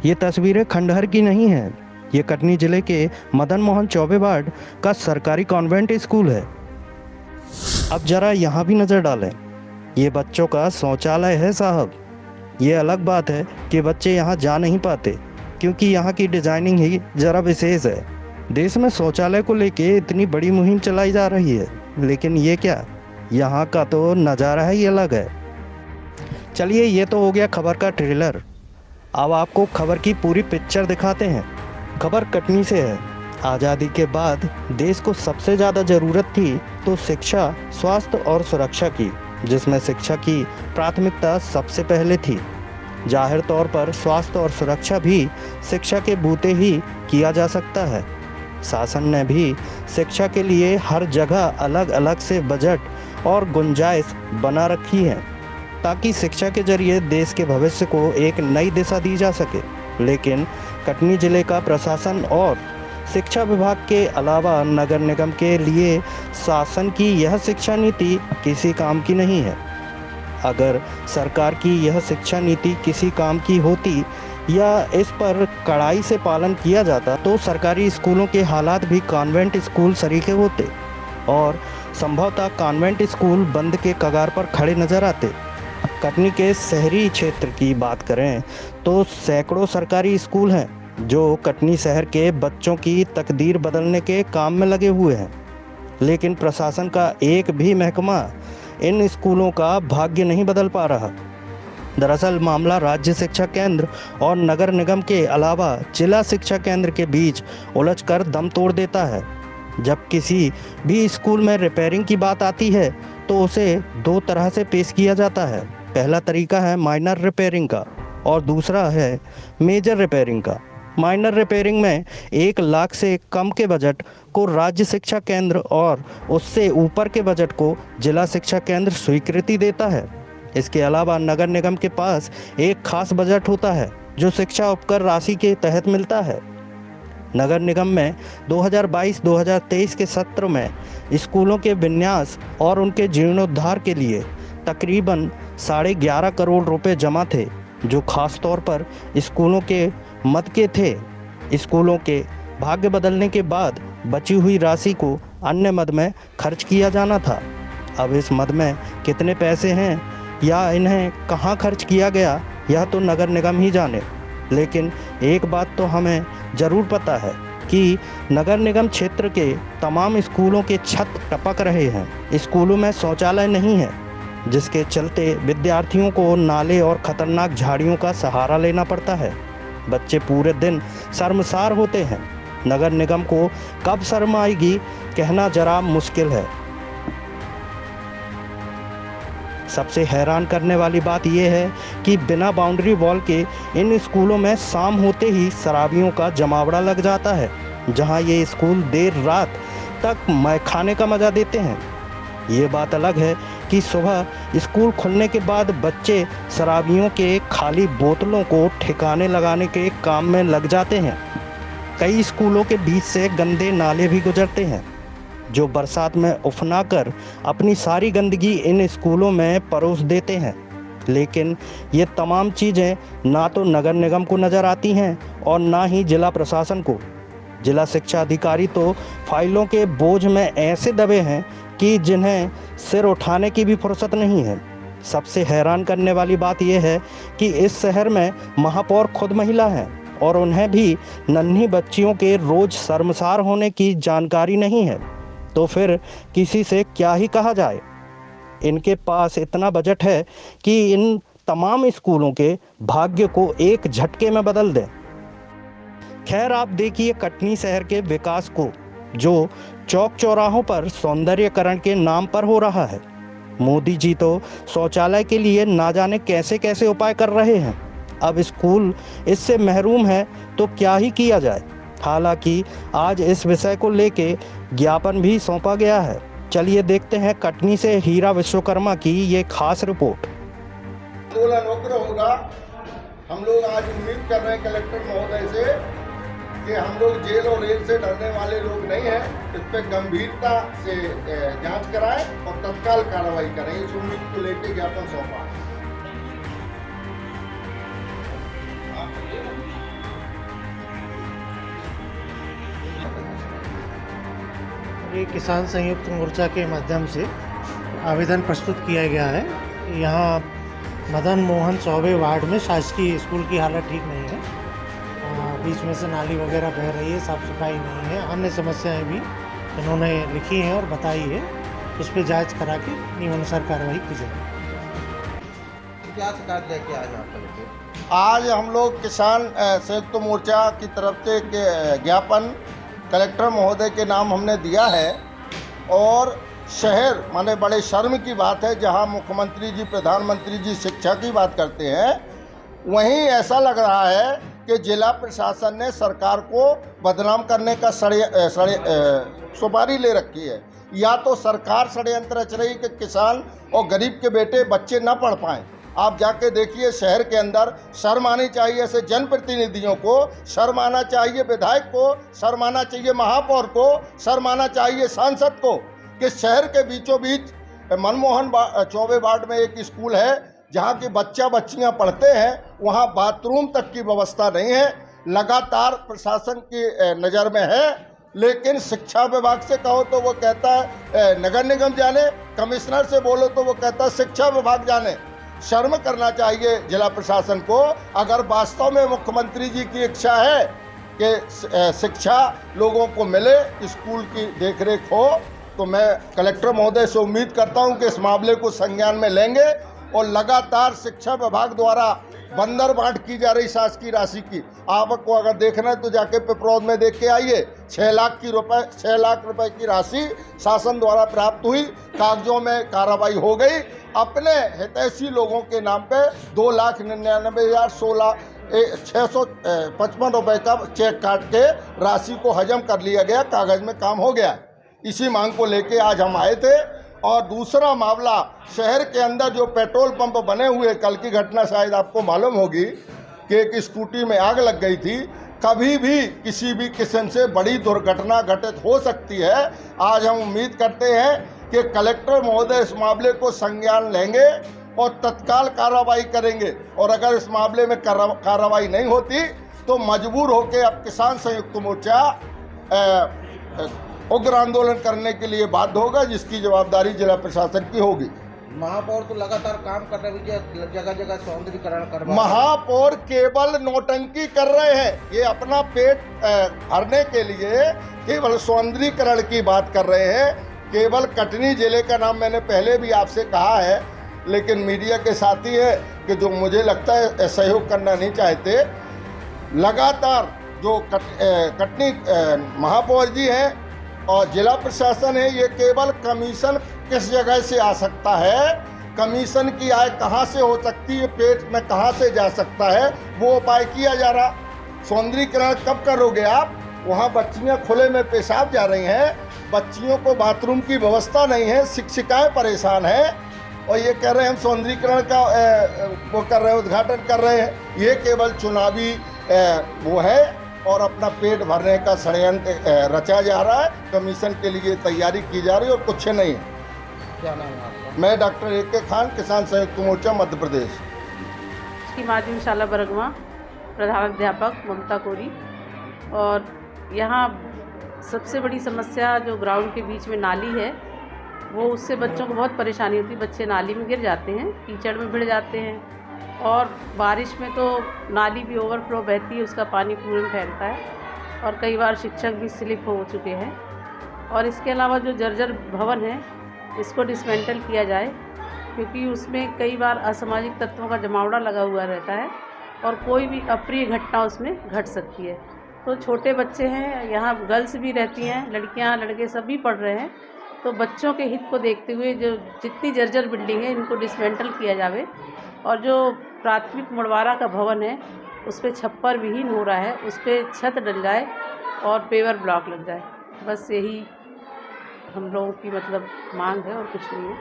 ये तस्वीरें खंडहर की नहीं हैं। ये कटनी जिले के मदन मोहन चौबे वार्ड का सरकारी कॉन्वेंट स्कूल है। अब जरा यहाँ भी नज़र डालें। ये बच्चों का शौचालय है साहब। ये अलग बात है कि बच्चे यहाँ जा नहीं पाते, क्योंकि यहाँ की डिजाइनिंग ही जरा विशेष है। देश में शौचालय को लेके इतनी बड़ी मुहिम चलाई जा रही है, लेकिन ये क्या, यहाँ का तो नज़ारा ही अलग है। चलिए, ये तो हो गया खबर का ट्रेलर। अब आपको खबर की पूरी पिक्चर दिखाते हैं। खबर कटनी से है। आज़ादी के बाद देश को सबसे ज़्यादा ज़रूरत थी तो शिक्षा, स्वास्थ्य और सुरक्षा की, जिसमें शिक्षा की प्राथमिकता सबसे पहले थी। जाहिर तौर पर स्वास्थ्य और सुरक्षा भी शिक्षा के बूते ही किया जा सकता है। शासन ने भी शिक्षा के लिए हर जगह अलग अलग से बजट और गुंजाइश बना रखी है, ताकि शिक्षा के जरिए देश के भविष्य को एक नई दिशा दी जा सके। लेकिन कटनी जिले का प्रशासन और शिक्षा विभाग के अलावा नगर निगम के लिए शासन की यह शिक्षा नीति किसी काम की नहीं है। अगर सरकार की यह शिक्षा नीति किसी काम की होती या इस पर कड़ाई से पालन किया जाता, तो सरकारी स्कूलों के हालात भी कॉन्वेंट स्कूल सरीखे होते और संभवतः कॉन्वेंट स्कूल बंद के कगार पर खड़े नजर आते। कटनी के शहरी क्षेत्र की बात करें तो सैकड़ों सरकारी स्कूल हैं जो कटनी शहर के बच्चों की तकदीर बदलने के काम में लगे हुए हैं, लेकिन प्रशासन का एक भी महकमा इन स्कूलों का भाग्य नहीं बदल पा रहा। दरअसल मामला राज्य शिक्षा केंद्र और नगर निगम के अलावा जिला शिक्षा केंद्र के बीच उलझकर दम तोड़ देता है। जब किसी भी स्कूल में रिपेयरिंग की बात आती है तो उसे दो तरह से पेश किया जाता है। पहला तरीका है माइनर रिपेयरिंग का और दूसरा है मेजर रिपेयरिंग का। माइनर रिपेयरिंग में 1 लाख से कम के बजट को राज्य शिक्षा केंद्र और उससे ऊपर के बजट को जिला शिक्षा केंद्र स्वीकृति देता है। इसके अलावा नगर निगम के पास एक खास बजट होता है जो शिक्षा उपकर राशि के तहत मिलता है। नगर निगम में 2022-2023 के सत्र में स्कूलों के विन्यास और उनके जीर्णोद्धार के लिए तकरीबन 11.5 करोड़ रुपए जमा थे, जो खास तौर पर स्कूलों के मद के थे। स्कूलों के भाग्य बदलने के बाद बची हुई राशि को अन्य मद में खर्च किया जाना था। अब इस मद में कितने पैसे हैं या इन्हें कहां खर्च किया गया, यह तो नगर निगम ही जाने। लेकिन एक बात तो हमें ज़रूर पता है कि नगर निगम क्षेत्र के तमाम स्कूलों के छत टपक रहे हैं। स्कूलों में शौचालय नहीं है, जिसके चलते विद्यार्थियों को नाले और खतरनाक झाड़ियों का सहारा लेना पड़ता है। बच्चे पूरे दिन शर्मसार होते हैं। नगर निगम को कब शर्म आएगी, कहना जरा मुश्किल है। सबसे हैरान करने वाली बात यह है कि बिना बाउंड्री वॉल के इन स्कूलों में शाम होते ही शराबियों का जमावड़ा लग जाता है, जहां ये स्कूल देर रात तक मैखाने का मजा देते हैं। ये बात अलग है कि सुबह स्कूल खुलने के बाद बच्चे शराबियों के खाली बोतलों को ठिकाने लगाने के काम में लग जाते हैं। कई स्कूलों के बीच से गंदे नाले भी गुजरते हैं, जो बरसात में उफना कर अपनी सारी गंदगी इन स्कूलों में परोस देते हैं। लेकिन ये तमाम चीज़ें ना तो नगर निगम को नज़र आती हैं और ना ही जिला प्रशासन को। जिला शिक्षा अधिकारी तो फाइलों के बोझ में ऐसे दबे हैं कि जिन्हें सिर उठाने की भी फुर्सत नहीं है। सबसे हैरान करने वाली बात यह है कि इस शहर में महापौर खुद महिला हैं और उन्हें भी नन्ही बच्चियों के रोज़ शर्मसार होने की जानकारी नहीं है। तो फिर किसी से क्या ही कहा जाए। इनके पास इतना बजट है कि इन तमाम स्कूलों के भाग्य को एक झटके में बदल दें। खैर, आप देखिए कटनी शहर के विकास को, जो चौक चौराहों पर सौंदर्यकरण के नाम पर हो रहा है। मोदी जी तो शौचालय के लिए ना जाने कैसे कैसे उपाय कर रहे हैं। अब स्कूल इससे महरूम है तो क्या ही किया जाए। हालांकि आज इस विषय को लेके ज्ञापन भी सौंपा गया है। चलिए देखते हैं कटनी से हीरा विश्वकर्मा की ये खास रिपोर्ट। आंदोलन उग्र होगा। हम लोग आज उम्मीद कर रहे हैं कलेक्टर महोदय से कि हम लोग जेल और रेल से डरने वाले लोग नहीं हैं। इस पर गंभीरता से जांच कराएं और तत्काल कार्रवाई करें। इस उम्मीद को लेकर ज्ञापन सौंपा। ये किसान संयुक्त मोर्चा के माध्यम से आवेदन प्रस्तुत किया गया है। यहाँ मदन मोहन चौबे वार्ड में शासकीय स्कूल की हालत ठीक नहीं है। बीच में से नाली वगैरह बह रही है, साफ़ सफाई नहीं है, अन्य समस्याएं भी इन्होंने लिखी हैं और बताई है। उस पर जांच करा के नियमानुसार कार्रवाई की जाएगी। क्या शिकायत लेके आज यहाँ पर? आज हम लोग किसान संयुक्त मोर्चा की तरफ से एक ज्ञापन कलेक्टर महोदय के नाम हमने दिया है। और शहर माने बड़े शर्म की बात है, जहां मुख्यमंत्री जी प्रधानमंत्री जी शिक्षा की बात करते हैं, वहीं ऐसा लग रहा है कि जिला प्रशासन ने सरकार को बदनाम करने का सुपारी ले रखी है। या तो सरकार षड्यंत्र रच रही कि किसान और गरीब के बेटे बच्चे न पढ़ पाएँ। आप जाके देखिए शहर के अंदर शर्म आनी चाहिए ऐसे जनप्रतिनिधियों को, शर्म आना चाहिए विधायक को, शर्म आना चाहिए महापौर को, शर्म आना चाहिए सांसद को कि शहर के बीचों बीच मनमोहन चौबे वार्ड में एक स्कूल है जहाँ की बच्चियाँ पढ़ते हैं, वहाँ बाथरूम तक की व्यवस्था नहीं है। लगातार प्रशासन की नज़र में है, लेकिन शिक्षा विभाग से कहो तो वो कहता है नगर निगम जाने, कमिश्नर से बोलो तो वो कहता है शिक्षा विभाग जाने। शर्म करना चाहिए जिला प्रशासन को। अगर वास्तव में मुख्यमंत्री जी की इच्छा है कि शिक्षा लोगों को मिले, स्कूल की देखरेख हो, तो मैं कलेक्टर महोदय से उम्मीद करता हूं कि इस मामले को संज्ञान में लेंगे। और लगातार शिक्षा विभाग द्वारा बंदर बांट की जा रही शासकीय राशि की, आपको अगर देखना है तो जाके पिपरौद में देख के आइए। 6 लाख रुपए की राशि शासन द्वारा प्राप्त हुई, कागजों में कार्रवाई हो गई। अपने हितैषी लोगों के नाम पे 2,99,655 रुपए का चेक काट के राशि को हजम कर लिया गया, कागज में काम हो गया। इसी मांग को लेके आज हम आए थे। और दूसरा मामला, शहर के अंदर जो पेट्रोल पंप बने हुए, कल की घटना शायद आपको मालूम होगी कि एक स्कूटी में आग लग गई थी। कभी भी किसी भी किस्म से बड़ी दुर्घटना घटित हो सकती है। आज हम उम्मीद करते हैं कि कलेक्टर महोदय इस मामले को संज्ञान लेंगे और तत्काल कार्रवाई करेंगे। और अगर इस मामले में कार्रवाई नहीं होती तो मजबूर होकर अब किसान संयुक्त मोर्चा उग्र आंदोलन करने के लिए बाध्य होगा, जिसकी जवाबदारी जिला प्रशासन की होगी। महापौर तो लगातार काम कर रहे हैं, जगह जगह सौंदर्यीकरण कर, महापौर केवल नौटंकी कर रहे हैं। ये अपना पेट भरने के लिए केवल सौंदर्यीकरण की बात कर रहे हैं। केवल कटनी जिले का नाम मैंने पहले भी आपसे कहा है, लेकिन मीडिया के साथी है कि जो मुझे लगता है सहयोग करना नहीं चाहते। लगातार जो कटनी महापौर जी हैं और जिला प्रशासन है, ये केवल कमीशन किस जगह से आ सकता है, कमीशन की आय कहाँ से हो सकती है, पेट में कहाँ से जा सकता है, वो उपाय किया जा रहा। सौंदर्यीकरण कब करोगे आप? वहाँ बच्चियाँ खुले में पेशाब जा रही हैं, बच्चियों को बाथरूम की व्यवस्था नहीं है, शिक्षिकाएं परेशान हैं और ये कह रहे हैं हम सौंदर्यीकरण का वो कर रहे हैं, उद्घाटन कर रहे हैं। ये केवल चुनावी वो है और अपना पेट भरने का षड्यंत्र रचा जा रहा है। कमीशन के लिए तैयारी की जा रही है और कुछ नहीं है। क्या नाम है आपका? मैं डॉक्टर ए.के. खान, किसान संयुक्त मोर्चा मध्य प्रदेश। की माध्यम शाला बरगवा, प्रधानाध्यापक ममता कोरी। और यहाँ सबसे बड़ी समस्या जो ग्राउंड के बीच में नाली है, वो उससे बच्चों को बहुत परेशानी होती है। बच्चे नाली में गिर जाते हैं, कीचड़ में भिड़ जाते हैं और बारिश में तो नाली भी ओवरफ्लो बहती है, उसका पानी पूरे में फैलता है और कई बार शिक्षक भी स्लिप हो चुके हैं। और इसके अलावा जो जर्जर भवन है, इसको डिसमेंटल किया जाए, क्योंकि उसमें कई बार असामाजिक तत्वों का जमावड़ा लगा हुआ रहता है और कोई भी अप्रिय घटना उसमें घट सकती है। तो छोटे बच्चे हैं, यहाँ गर्ल्स भी रहती हैं, लड़कियाँ लड़के सभी पढ़ रहे हैं। तो बच्चों के हित को देखते हुए जो जितनी जर्जर बिल्डिंग है, इनको डिसमेंटल किया जावे और जो प्राथमिक मुड़वारा का भवन है, उस पर छप्पर विहीन हो रहा है, उस पर छत डल जाए और पेवर ब्लॉक लग जाए। बस यही हम लोगों की मतलब मांग है और कुछ नहीं है।